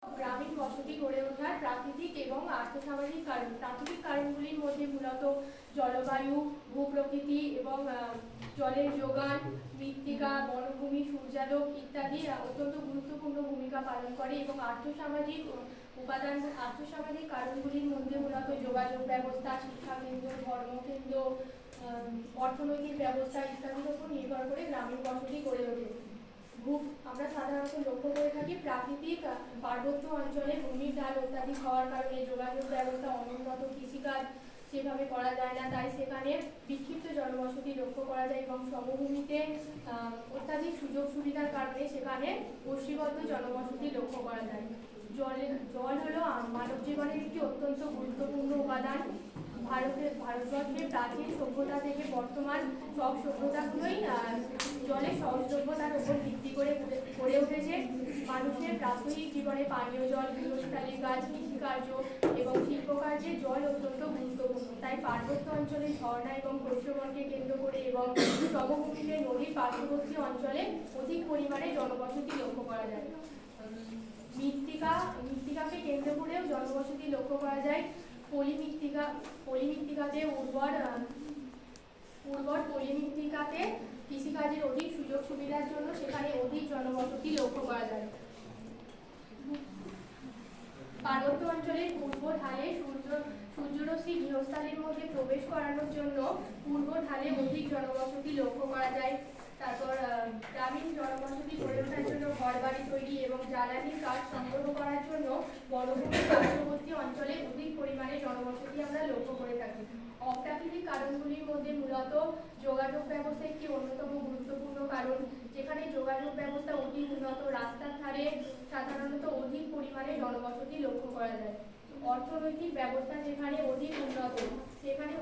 গ্রামীণ বসতি গড়ে ওঠার প্রাকৃতিক এবং আর্থসামাজিক কারণ। প্রাকৃতিক কারণগুলির মধ্যে মূলত জলবায়ু, ভূপ্রকৃতি এবং জলের যোগান, মৃত্তিকা, বনভূমি, সূর্যালোক ইত্যাদি অত্যন্ত গুরুত্বপূর্ণ ভূমিকা পালন করে। এবং আর্থসামাজিক কারণগুলির মধ্যে মূলত যোগাযোগ ব্যবস্থা, শিক্ষাকেন্দ্র, ধর্মকেন্দ্র, অর্থনৈতিক ব্যবস্থা ইত্যাদির উপর নির্ভর করে গ্রামীণ বসতি গড়ে ওঠে। আমরা সাধারণত লক্ষ্য করে থাকি প্রাকৃতিক পার্বত্য অঞ্চলে ভূমির ঢাল অত্যাধিক হওয়ার কারণে যোগাযোগ ব্যবস্থা অনুন্নত, কৃষিকাজ সেভাবে করা যায় না, তাই সেখানে বিক্ষিপ্ত জনবসতি লক্ষ্য করা যায়। এবং সমভূমিতে অত্যাধিক সুযোগ সুবিধার কারণে সেখানে গোষ্ঠীবদ্ধ জনবসতি লক্ষ্য করা যায়। জল হলো মানব জীবনের একটি অত্যন্ত গুরুত্বপূর্ণ উপাদান। ভারতবর্ষের প্রাচীন সভ্যতা থেকে বর্তমান সব সভ্যতাগুলোই জলের সহজলভ্যতার উপর ভিত্তি করে গড়ে উঠেছে। মানুষের প্রাত্যহিক জীবনে পানীয় জল, গৃহস্থালির কাজ, কৃষিকার্য এবং শিল্পকার্যে জল অত্যন্ত গুরুত্বপূর্ণ। তাই পার্বত্য অঞ্চলে ঝর্ণা এবং শস্যবনকে কেন্দ্র করে এবং সমভূমিতে নদীর পার্শ্ববর্তী অঞ্চলে অধিক পরিমাণে জনবসতি লক্ষ্য করা যায়। মৃত্তিকাকে কেন্দ্র করেও জনবসতি লক্ষ্য করা যায়। পলিমৃত্তিকাতে উর্বর পলিমৃত্তিকাতে কৃষিকাজের অধিক সুযোগ সুবিধার জন্য সেখানে অধিক জনবসতি লক্ষ্য করা যায়। পার্বত্য অঞ্চলের পূর্ব ঢালে সূর্যরশ্মি গৃহস্থালির মধ্যে প্রবেশ করানোর জন্য পূর্ব ঢালে অধিক জনবসতি লক্ষ্য করা যায়। তারপর গ্রামীণ জনবসতি গড়ে ওঠার জন্য ঘরবাড়ি তৈরি এবং জ্বালানির কাঠ সংগ্রহ করার জন্য বনভূমির পার্শ্ববর্তী অঞ্চলে অধিক পরিমাণে জনবসতি আমরা লক্ষ্য করে থাকি। অপ্রাকৃতিক কারণগুলির মধ্যে মূলত যোগাযোগ ব্যবস্থা একটি অন্যতম গুরুত্বপূর্ণ কারণ। যেখানে যোগাযোগ ব্যবস্থা অতি উন্নত, রাস্তার ধারে সাধারণত অধিক পরিমাণে জনবসতি লক্ষ্য করা যায়। অর্থনৈতিক ব্যবস্থা যেখানে অধিক উন্নত, সেখানে